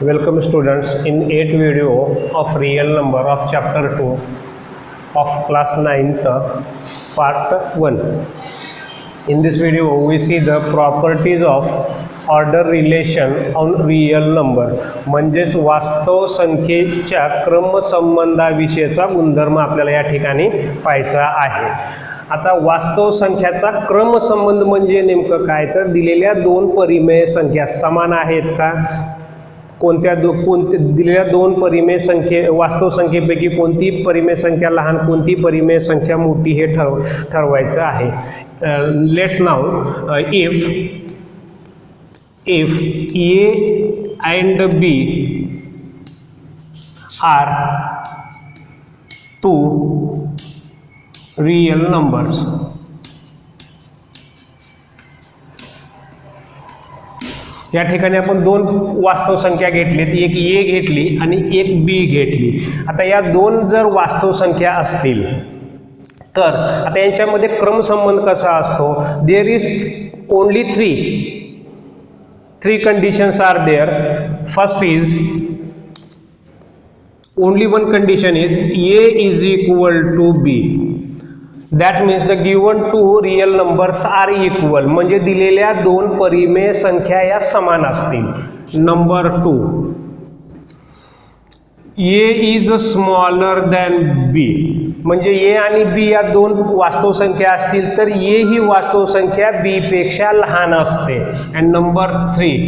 Welcome students in 8th video of real number of chapter 2 of class 9th part 1. In this video we see the properties of order relation on real number, म्हणजेच वास्तव संख्येच्या क्रमसंबंधाविषयीचा गुणधर्म आपल्याला या ठिकाणी पाहायचा आहे. आता वास्तव संख्याचा क्रमसंबंध म्हणजे नेमकं काय, तर दिलेल्या दोन परिमेय संख्या समान आहेत का, कोणत्या दिलेल्या दोन परिमेय वास्तव संख्येपैकी कोणती परिमेय संख्या लहान, कोणती परिमेय संख्या मोठी हे ठरवायचं आहे. Let's now if A and B are two real numbers, या ठिकाणी आपण दोन वास्तव संख्या घेतलीत, एक A घेतली आणि एक B घेतली. आता या दोन जर वास्तव संख्या असतील तर आता यांच्यामध्ये क्रमसंबंध कसा असतो, there is only three conditions are there. First is only one condition is A is equal to B. That means the given two real numbers are equal, म्हणजे दिलेल्या दोन परिमेय संख्या या समान असतील. Number 2, A is smaller than B, म्हणजे A आणि B या दोन वास्तव संख्या असतील तर A ही वास्तव संख्या B पेक्षा लहान असते. And number 3,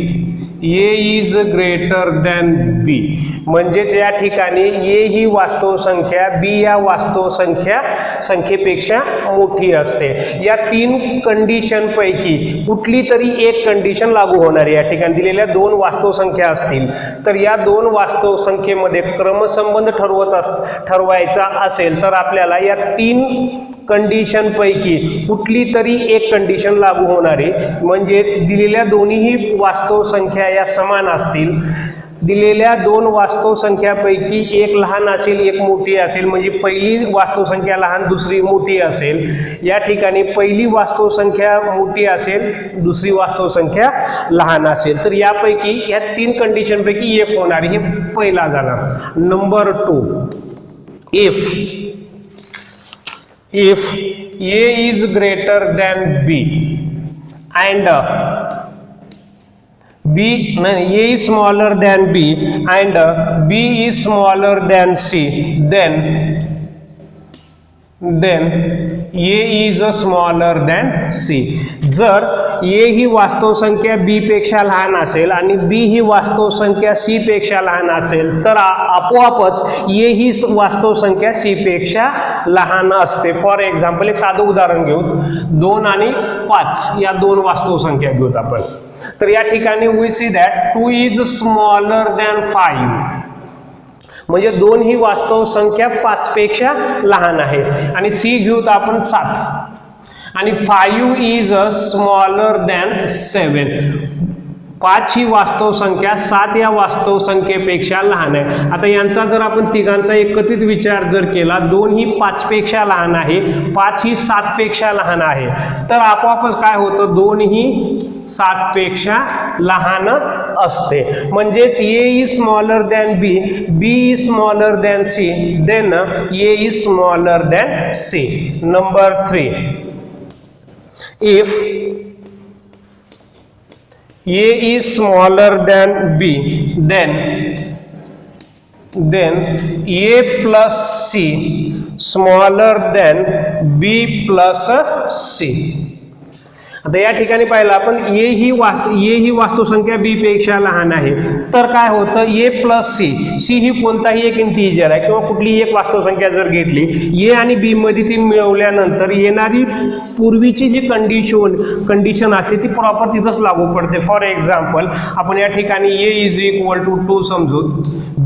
A is greater than B, म्हणजेच या ठिकाणी A ही वास्तव संख्या B या वास्तव संख्येपेक्षा मोठी असते. या तीन कंडिशन पैकी कुठली तरी एक कंडिशन लागू होणार आहे. या ठिकाणी दिलेल्या दोन वास्तव संख्या असतील तर या दोन वास्तव संख्येमध्ये क्रमसंबंध ठरवायचा असेल तर आपल्याला या तीन कंडिशन पैकी कुठली तरी एक कंडिशन लागू होणार आहे. म्हणजे दिलेल्या दोन्हीही वास्तव संख्या या समान असतील, दिलेल्या दोन वास्तव संख्यापैकी एक लहान असेल एक मोठी असेल, म्हणजे पहिली वास्तव संख्या लहान दुसरी मोठी असेल. या ठिकाणी पहिली वास्तव संख्या मोठी असेल दुसरी वास्तव संख्या लहान असेल, तर यापैकी या तीन कंडिशनपैकी एक होणार, हे पहिला झाला. Number 2, if A is greater than B and A is smaller than B and B is smaller than C, then A is smaller than C. जर A ही वास्तव संख्या B पेक्षा लहान असेल आणि B ही वास्तव संख्या C पेक्षा लहान असेल तर आपोआपच A ही वास्तव संख्या C पेक्षा लहान असते. फॉर एक्झाम्पल एक साधं उदाहरण घेऊ, 2 आणि 5 या दोन वास्तव संख्या घेऊत आपण. तर या ठिकाणी we see that 2 is smaller than 5, म्हणजे 2 ही वास्तव संख्या 5 पेक्षा लहान आहे. आणि C घेऊत आपण 7 आणि 5 इज स्मॉलर दॅन 7, 5 ही वास्तव संख्या 7 या वास्तव संख्येपेक्षा लहान आहे. आता यांचा जर आपण तिघांचा एकत्रित विचार जर केला, 2 ही 5 पेक्षा लहान आहे, 5 ही 7 पेक्षा लहान आहे, तर आपोआपच काय होतं, 2 ही 7 पेक्षा लहान असते. म्हणजेच A is smaller than B, B is smaller than C, then A is smaller than C. Number 3, if A is smaller than B, then A plus C smaller than B plus C. आता या ठिकाणी पाहिलं आपण A ही वास्तव संख्या B पेक्षा लहान आहे, तर काय होतं, A प्लस C ही कोणताही एक इंटिजर आहे किंवा कुठलीही एक वास्तव संख्या जर घेतली, A आणि B मध्ये ती मिळवल्यानंतर येणारी पूर्वीची जी कंडिशन असते ती प्रॉपर तिथंच लागू पडते. फॉर एक्झाम्पल आपण या ठिकाणी A इज इक्वल टू 2 समजू,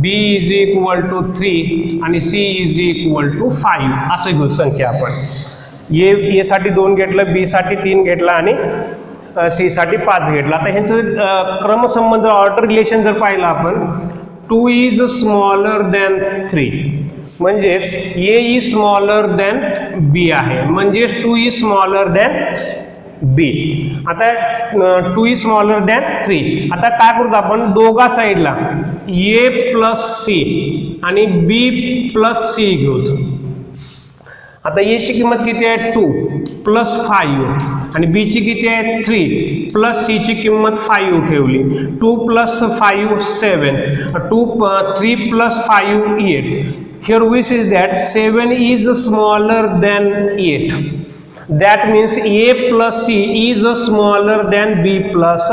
B इज इक्वल टू 3 आणि C इज इक्वल टू 5 असं घेऊ संख्या आपण. A साठी 2 घेतलं, B साठी 3 घेतला आणि C साठी 5 घेतला. आता ह्यांचं क्रमसंबंध ऑर्डर रिलेशन जर पाहिलं आपण, 2 इज स्मॉलर दॅन 3, म्हणजेच A is smaller than B आहे, म्हणजेच 2 इज स्मॉलर दॅन बी. आता 2 इज स्मॉलर दॅन 3. आता काय करू आपण दोघा साईडला ए प्लस सी आणि बी प्लस सी घेऊ. आता ए ची किंमत किती आहे 2 प्लस 5 आणि बी ची किती आहे 3 प्लस सी ची किंमत 5 ठेवली. 2 plus 5 7 3 plus 5 8. Here we see that 7 is smaller than 8. That means A plus C is smaller than B plus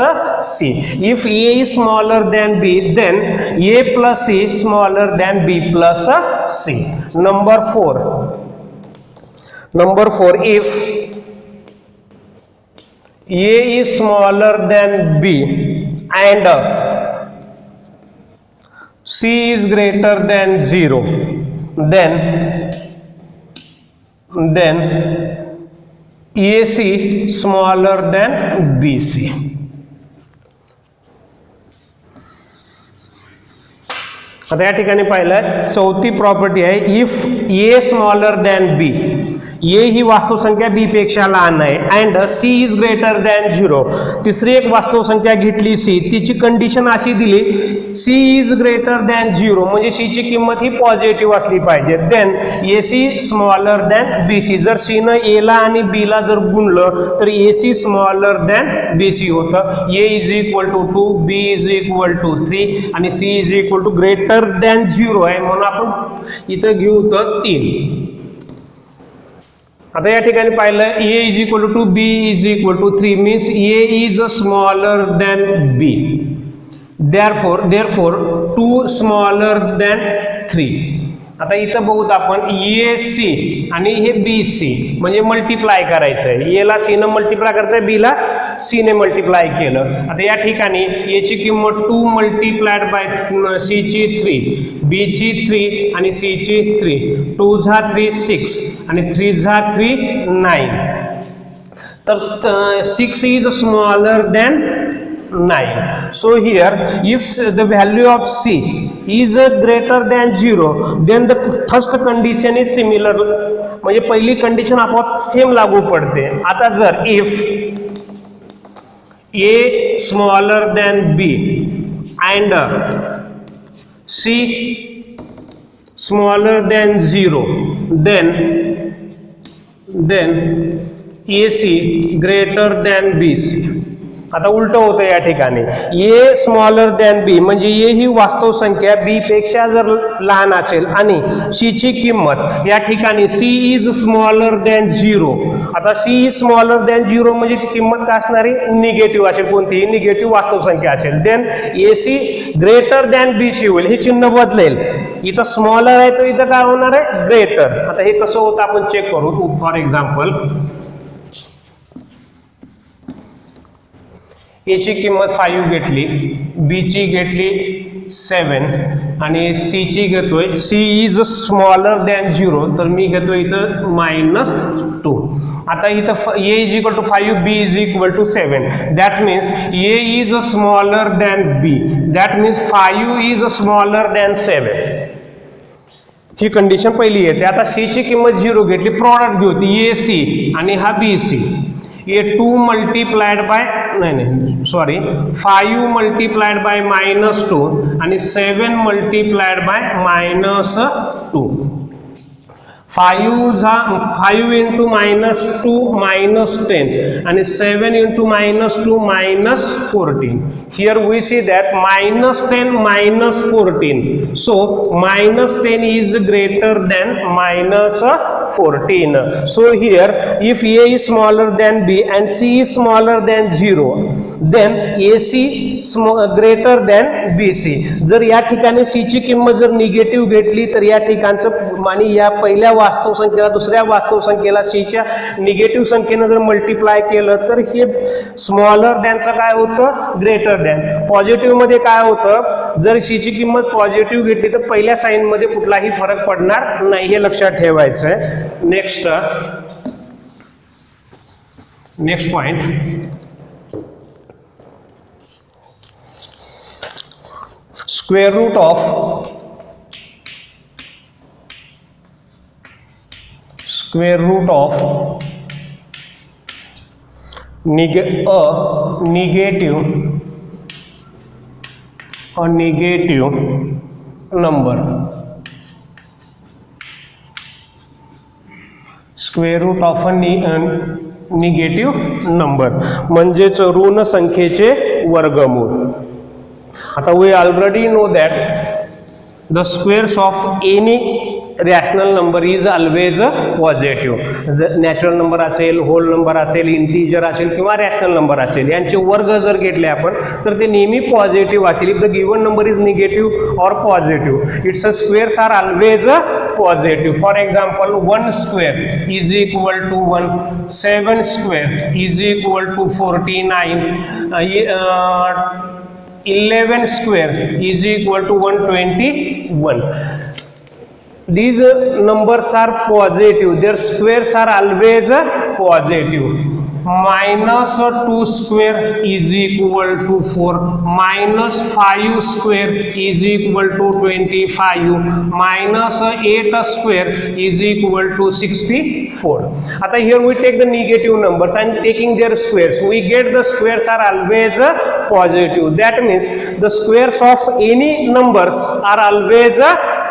C. If A is smaller than B, then A plus C is smaller than B plus C. Number 4, if A is smaller than B and C is greater than 0, then AC smaller than BC. आता या ठिकाणी पाहिलं चौथी property आहे if a smaller than b. A ही वास्तवसंख्या b पेक्षा लहान आहे and c is greater than 0. तिसरी एक वास्तवसंख्या घेतली सी, तिची कंडिशन अशी दिली सी इज ग्रेटर दॅन 0 म्हणजे सी ची किंमत ही पॉझिटिव्ह असली पाहिजे. Then A C smaller than B C. जर सी न ए ला आणि बी ला जर गुणलं तर A C smaller than B C होतं. A is equal to 2, B is equal to 3 आणि C is equal to greater than 0 आहे म्हणून आपण इथं घेऊ होतं 3. आता या ठिकाणी पाहिलं A is equal to B is equal to 3 means A is smaller than B. Therefore 2 smaller than 3. आता इथं बघूत आपण ए सी आणि हे बी सी म्हणजे मल्टिप्लाय करायचं आहे. ए ला सी न मल्टिप्लाय करायचं आहे, बी ला सी ने मल्टिप्लाय केलं. आता या ठिकाणी ए ची किंमत 2 मल्टिप्लायड बाय सी ची 3, बी ची 3 आणि सी ची 3. 2 झा 3 6 आणि 3 झा 3 9. तर 6 is smaller than 9. So here if the value of C is greater than 0 then the first condition is similar. म्हणजे पहिली कंडिशन आपोआप सेम लागू पडते. आता जर if A smaller than B and C smaller than 0 then AC greater than BC. आता उलट होतं या ठिकाणी ए स्मॉलर दॅन बी म्हणजे ए ही वास्तव संख्या बी पेक्षा जर लहान असेल आणि सी ची किंमत या ठिकाणी सी इज स्मॉलर दॅन 0. आता सी इज स्मॉलर दॅन 0 म्हणजे किंमत काय असणार आहे निगेटिव्ह असेल, कोणतीही निगेटिव्ह वास्तव संख्या असेल. Then A C greater than B C होईल, हे चिन्ह बदलेल. इथं स्मॉलर आहे तर इथं काय होणार आहे ग्रेटर. आता हे कसं होतं आपण चेक करू. फॉर एक्झाम्पल ए ची किंमत 5 घेतली, बी ची घेतली 7 आणि सी ची घेतोय सी इज स्मॉलर दॅन 0 तर मी घेतोय इथं -2. आता इथं A is equal to 5, B is equal to 7. That means A is smaller than B. That means 5 is smaller than 7. ही कंडिशन पहिली येते. आता सी ची किंमत 0 घेतली, प्रॉडक्ट घेऊ ए सी आणि हा बी सी. ये 2 मल्टिप्लाइड बाय 5 मल्टिप्लाइड बाय -2 आणि 7 multiplied by -2. 5 into -2 -10 and 7 into -2 -14. Here we see that -10 -14. So -10 is greater than -14. So here if A is smaller than B and C is smaller than 0 then AC greater than BC. जर या ठिकाणी C ची किंमत जर negative घेतली तर या ठिकाणचं आणि या पहिल्या वास्तव संख्येला दुसऱ्या वास्तव संख्येला सी च्या निगेटिव्ह संख्येनं जर मल्टिप्लाय केलं तर हे स्मॉलर दॅनचं काय होतं ग्रेटर दॅन. पॉझिटिव्ह मध्ये काय होतं जर सी ची किंमत पॉझिटिव्ह घेतली तर पहिल्या साइन मध्ये कुठलाही फरक पडणार नाही, हे लक्षात ठेवायचं आहे. Next point square root of negative number, square root of negative number म्हणजेच ऋण संख्येचे वर्गमूळ. आता we already know that the squares of any rational number is always positive. Natural number असेल, होल नंबर असेल, इंटिजर असेल किंवा रॅशनल नंबर असेल, यांचे वर्ग जर घेतले आपण तर ते नेहमी पॉझिटिव्ह असतील. If the given number is negative or positive, its squares are always positive. For example 1 square is equal to 1, 7 square is equal to 49, 11 square is equal to 121. These numbers are positive, their squares are always positive. Minus 2 square is equal to 4, minus 5 square is equal to 25, minus 8 square is equal to 64. आता here we take the negative numbers and taking their squares, we get the squares are always positive. That means the squares of any numbers are always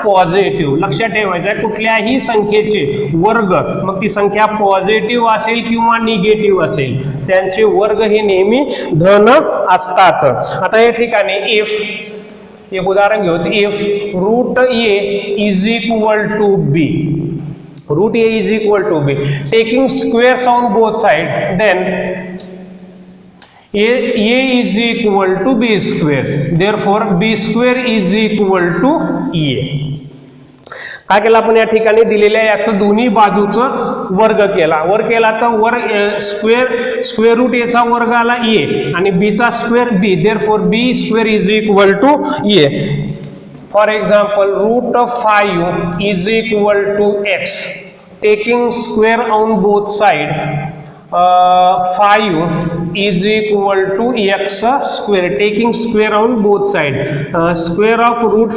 positive. लक्षात ठेवायचं कुठल्याही संख्येचे वर्ग, मग ती संख्या positive असेल किंवा निगेटिव्ह असेल, त्यांचे वर्ग हे नेहमी धन असतात. आता या ठिकाणी इफ एक उदाहरण घेऊ, if root a is equal to b, root a is equal to b, taking squares on both side, then a is equal to b square, therefore b square is equal to a. काय केलं आपण या ठिकाणी दिलेल्या याचं दोन्ही बाजूचं वर्ग केला. तर स्क्वेअर रूट एचा वर्ग आला ए आणि बीचा square b, therefore b square is equal to a. For example root 5 is equal to x, taking square on both side, 5 is equal to x square, taking square on both side. Square of root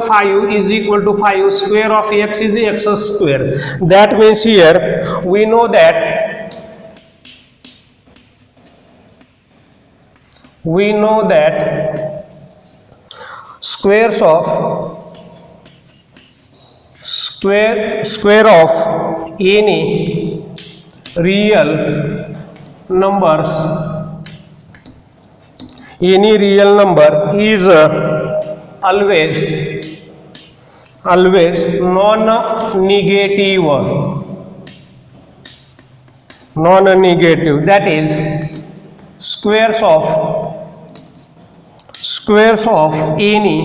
5 is equal to 5, square of x is x square. That means here we know that squares of square of any real numbers, any real number is always non-negative. That is squares of any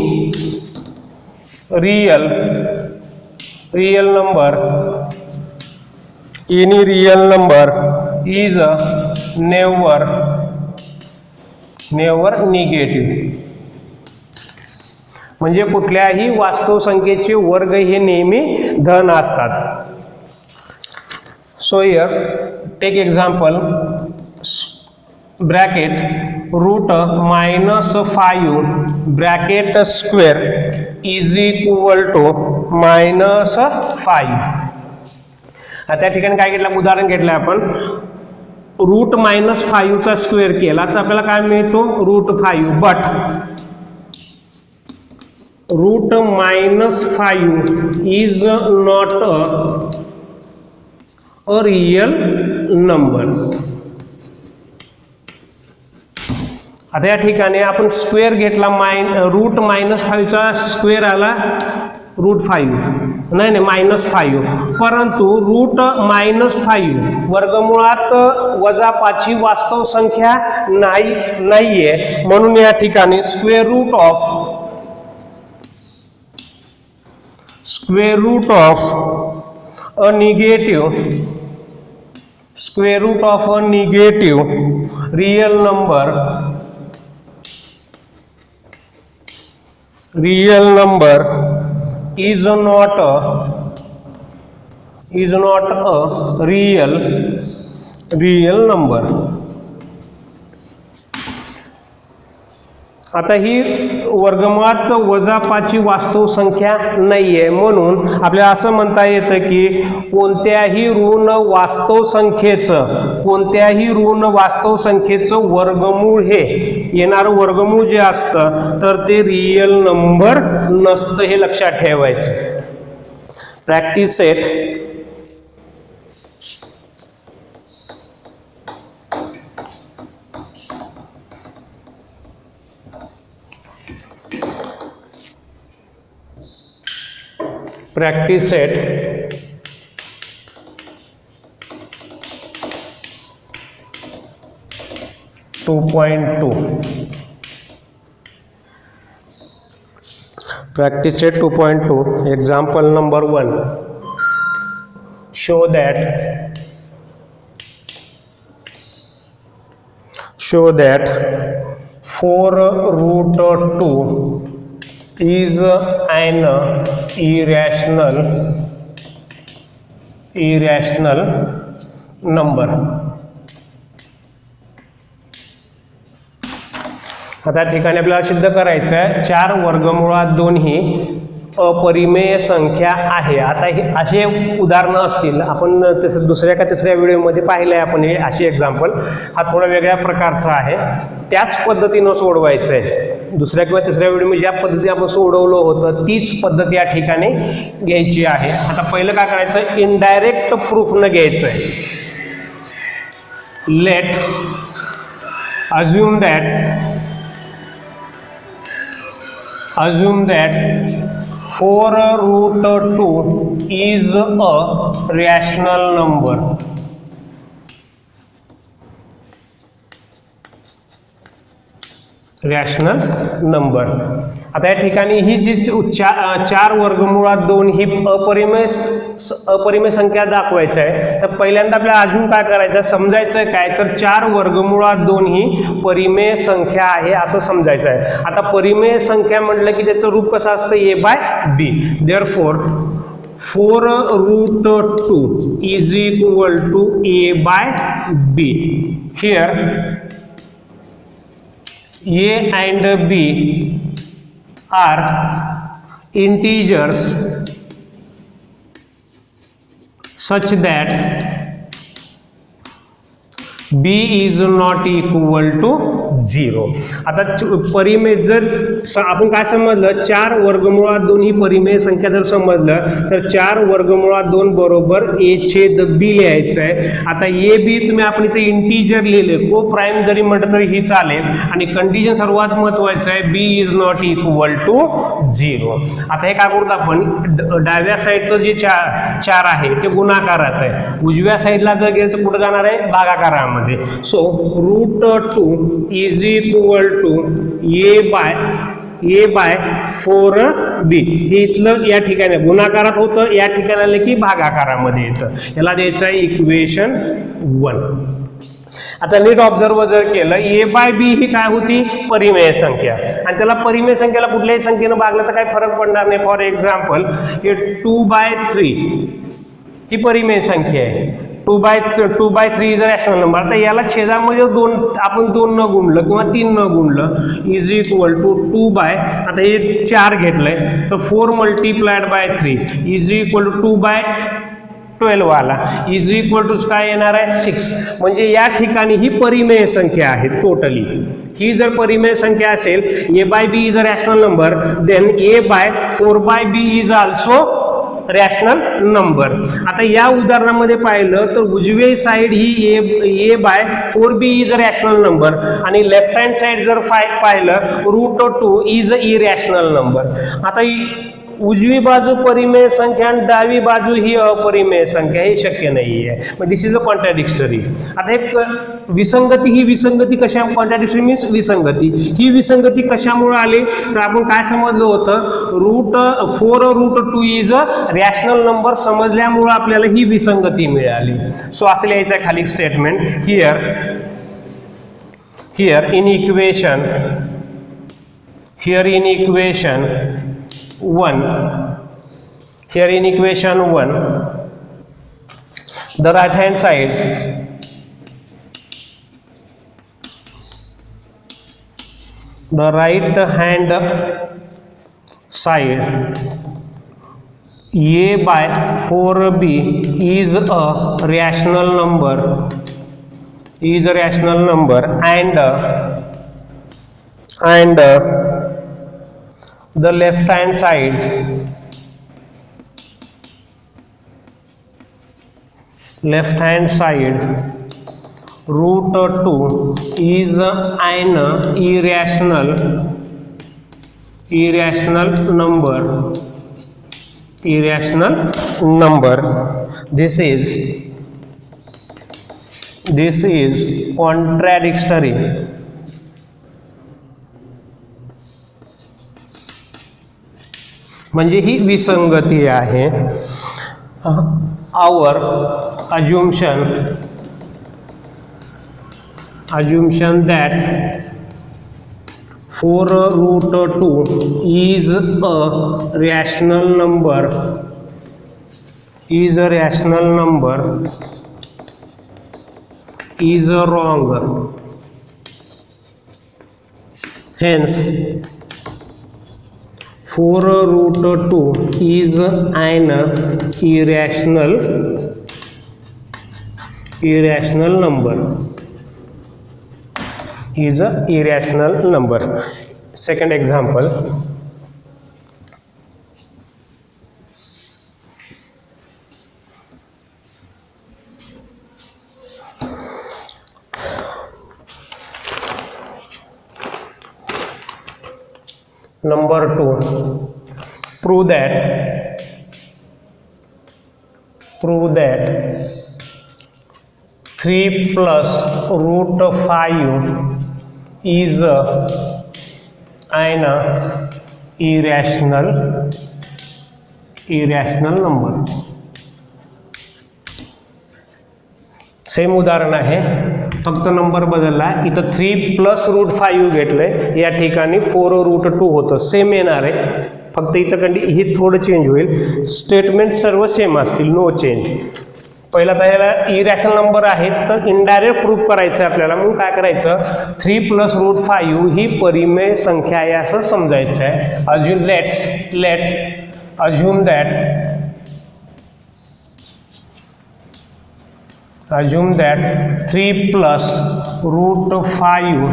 real number, any real number is never negative. म्हणजे कुठल्याही वास्तव संख्येचे वर्ग हे नेहमी धन असतात. So here take example, bracket root -5 bracket square is equal to -5. त्या ठिकाणी काय घेतलं, उदाहरण घेतलं आपण, रूट -5चा स्क्वेअर केला तर आपल्याला काय मिळतो, root 5. But root -5 is not a real number. आता या ठिकाणी आपण स्क्वेअर घेतला, रूट -5चा स्क्वेअर आला रूट 5, नाही -5, परंतु रूट -5 वर्गमुळात -5 वास्तव संख्या नाहीये, म्हणून या ठिकाणी square root of a negative real number is not a real number. आता ही वर्गमुळात वजा 5 ची वास्तव संख्या नाही आहे, म्हणून आपल्याला असं म्हणता येतं की कोणत्याही ऋण वास्तव संख्येचं वर्गमूळ हे येणारं वर्गमूळ जे असतं तर ते रियल नंबर नसतं, हे लक्षात ठेवायचं. Practice set practice set 2.2. Practice set 2.2. Example number 1. Show that 4 root 2 is an irrational number. आता ठिकाणी आपल्याला सिद्ध करायचं आहे 4 वर्गमुळात 2 ही अपरिमेय संख्या आहे. आता हे असे उदाहरणं असतील, आपण तसं दुसऱ्या का तिसऱ्या व्हिडिओमध्ये पाहिलं आहे आपण. हे असे एक्झाम्पल हा थोडा वेगळ्या प्रकारचा आहे, त्याच पद्धतीनं सोडवायचं आहे. दुसऱ्या किंवा तिसऱ्या व्हिडिओमध्ये ज्या पद्धतीने आपण सोडवलं होतं तीच पद्धत या ठिकाणी घ्यायची आहे. आता पहिलं काय करायचं, इनडायरेक्ट प्रूफनं घ्यायचं आहे. Let assume that 4 root 2 is a rational number. आता या ठिकाणी ही जी 4 वर्गमुळात 2 ही अपरिमेय संख्या दाखवायचं आहे. तर पहिल्यांदा आपल्याला अजून काय करायचं, समजायचं काय, तर 4 वर्गमुळात 2 ही परिमेय संख्या आहे असं समजायचं आहे. आता परिमेय संख्या म्हटलं की त्याचं रूप कसं असतं, a/b. Therefore 4 root 2 is equal to a/b. Here A and B are integers such that B is not equal to 0. आता परिमेय जर आपण काय समजलं, 4 वर्गमुळात 2 ही परिमेय संख्या जर समजलं तर 4 वर्गमुळात 2 बरोबर a/b लिहायचं आहे. आता a b तुम्ही आपण इथे इंटीजर लिहिले, को प्राईम जरी म्हटलं तरी ही चालेल. आणि कंडिशन सर्वात महत्वाचं आहे, b is not equal to 0. आता हे काय करूत आपण, डाव्या साईडचं जे 4 आहे ते गुणाकारात आहे, उजव्या साईडला जर गेलं तर कुठं जाणार आहे, भागाकारामध्ये. So root 2 is equal to a/4b. हे इथलं या ठिकाणी गुणाकारात होतं, या ठिकाणी आलं की भागाकारामध्ये येतं. याला द्यायचं आहे इक्वेशन 1. आता नीट ऑब्झर्व जर केलं, a/b ही काय होती, परिमेय संख्या, आणि त्याला परिमेय संख्येला कुठल्याही संख्येनं भागलं तर काही फरक पडणार नाही. फॉर एक्झाम्पल हे 2/3 ही परिमेय संख्या आहे. 2/3 इज रॅशनल नंबर. आता याला छेदामध्ये आपण 2 न गुणलं किंवा 3 न गुणलं इज इक्वल टू 2 आता हे 4 घेतलंय तर 4 multiplied by 3 is equal to 2/12 आला, इज इक्वल टू काय येणार आहे, 6. म्हणजे या ठिकाणी ही परिमेय संख्या आहे टोटली. ही जर परिमेय संख्या असेल, a/b is a rational number, then a/4/b is also rational number. आता या उदाहरणामध्ये पाहिलं तर उजवी साईड ही a/4b is a rational number आणि लेफ्ट हँड साईड जर पाहिलं root 2 is a irrational number. आता उजवी बाजू परिमेय संख्या आणि डावी बाजू ही अपरिमेय संख्या, हे शक्य नाही आहे. मग दिस इज अ कॉन्ट्रॅडिक्टरी. आता एक विसंगती, ही विसंगती कशा, कॉन्ट्रॅडिक्टरी मीन्स विसंगती. ही विसंगती कशामुळे आली तर आपण काय समजलं होतं, 4 root 2 is a rational number समजल्यामुळे आपल्याला ही विसंगती मिळाली. सो असं लिहायचं आहे खाली statement. Here in equation 1, the right hand side the right hand side a by 4b is a rational number, and the left hand side root 2 is an irrational number. This is contradictory. म्हणजे ही विसंगती आहे. our assumption that 4 root 2 is a rational number is wrong. Hence 4 root 2 is an irrational number. Second example. Number 2. Prove that 3 plus root 5 is an irrational number. Same उदाहरण आहे, फक्त number बदलला. इथं 3 plus root 5 घेतलंय, या ठिकाणी 4 root 2 होतं. Same येणार आहे, फक्त इथं ही थोडं चेंज होईल. स्टेटमेंट सर्व सेम असतील, नो चेंज. पहिला तर याला इरॅशनल नंबर आहेत, तर इनडायरेक्ट प्रूफ करायचं आहे आपल्याला. मग काय करायचं, 3 प्लस रूट 5 ही परिमेय संख्या आहे असं समजायचं आहे. assume that 3 plus root 5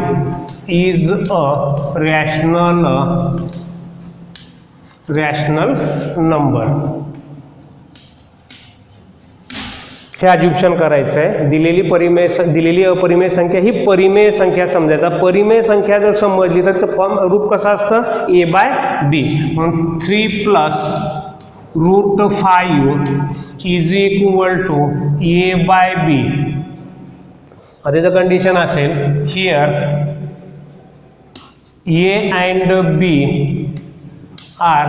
is a rational number. हे अज्युम्पशन करायचं आहे. दिलेली अपरिमेय संख्या ही परिमेय संख्या समजायचा. परिमेय संख्या जर समजली तर फॉर्म रूप कसं असतं, a बाय b. म्हणून 3 plus root 5 is equal to a by b. आता जर कंडिशन असेल, here a and b are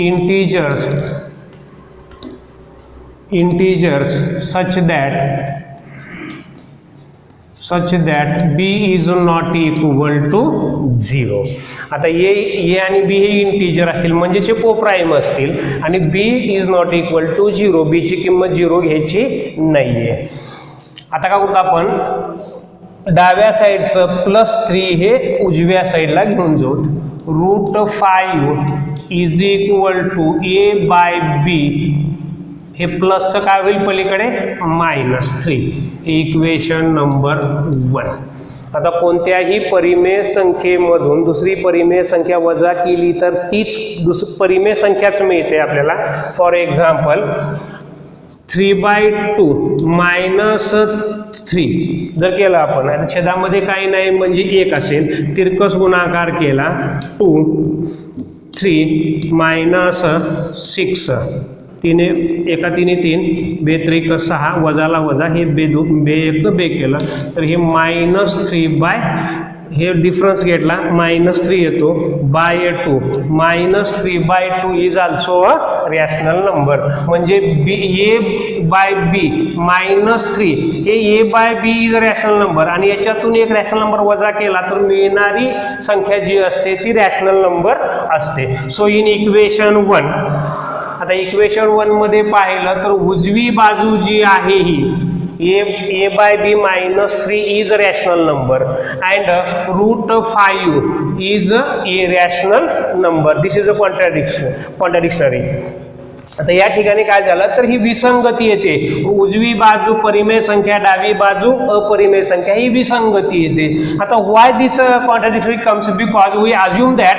integers such that b is not equal to 0. आता a आणि b हे इंटीजर असतील, म्हणजे ते कोप्राइम असतील, आणि b is not equal to 0. b ची किंमत 0 घ्यायची नाहीये. आता काय करतो आपण, डाव्या साईडचं +3 हे उजव्या साईडला घेऊन जाऊ. Root 5 is equal to a by b. हे प्लसचं काय होईल पलीकडे, -3. Equation number 1. आता कोणत्याही परिमेय संख्येमधून दुसरी परिमेय संख्या वजा केली तर तीच परिमेय संख्याच मिळते आपल्याला. फॉर एक्झाम्पल 3/2 -3 जर केलं आपण, आता छेदामध्ये काही नाही म्हणजे 1 असेल, तिरकस गुणाकार केला 2 3 -6 तिने एका 3 3 बेत्रिक 6 वजाला वजा, हे बे 1 बे केलं तर हे -3 हे डिफरन्स घेतला -3 येतो by 2. -3/2 is also a rational number. म्हणजे a बाय b -3 हे a by b is rational number, आणि याच्यातून एक रॅशनल नंबर वजा केला तर मिळणारी संख्या जी असते ती रॅशनल नंबर असते. सो इन इक्वेशन 1, आता इक्वेशन 1 मध्ये पाहिलं तर उजवी बाजू जी आहे ही a by b minus 3 is a rational number and root 5 is a irrational number. This is a contradictory. आता या ठिकाणी काय झालं तर ही विसंगती येते, उजवी बाजू परिमेय संख्या, डावी बाजू अपरिमेय संख्या, ही विसंगती येते. आता why this contradictory comes, because we assume that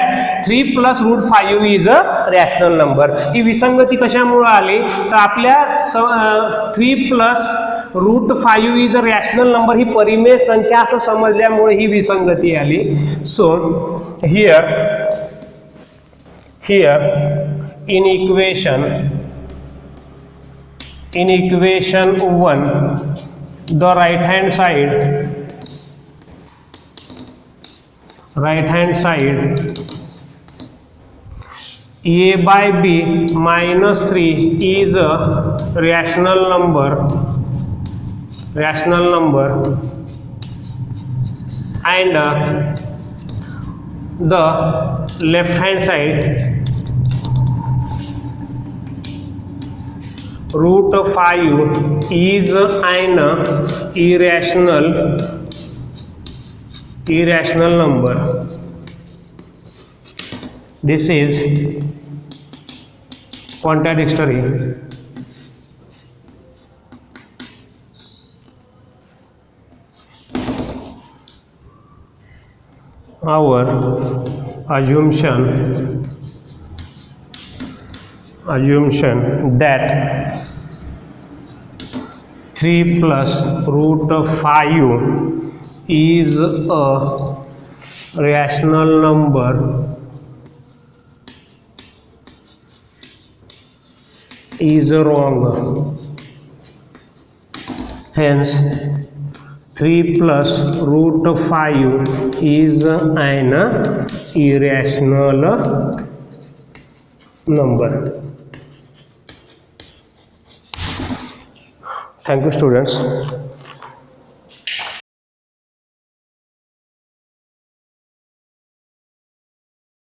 3 plus root 5 is a rational number. ही विसंगती कशामुळे आली तर आपल्या 3 plus root 5 is a rational number ही परिमेय संख्या असं समजल्यामुळे ही विसंगती आली. So here in equation 1 the right hand side a by b minus 3 is a rational number and the left hand side root 5 is an irrational number. This is contradictory. Our assumption that 3 plus root 5 is a rational number is wrong. Hence 3 plus root 5 is an irrational number. Thank you, students.